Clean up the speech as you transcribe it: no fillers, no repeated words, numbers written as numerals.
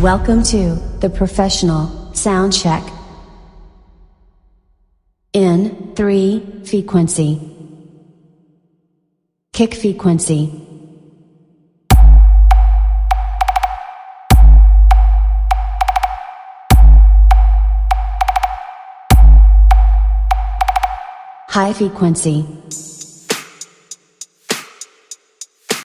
Welcome to the professional sound check. In 3 frequency. Kick frequency. High frequency.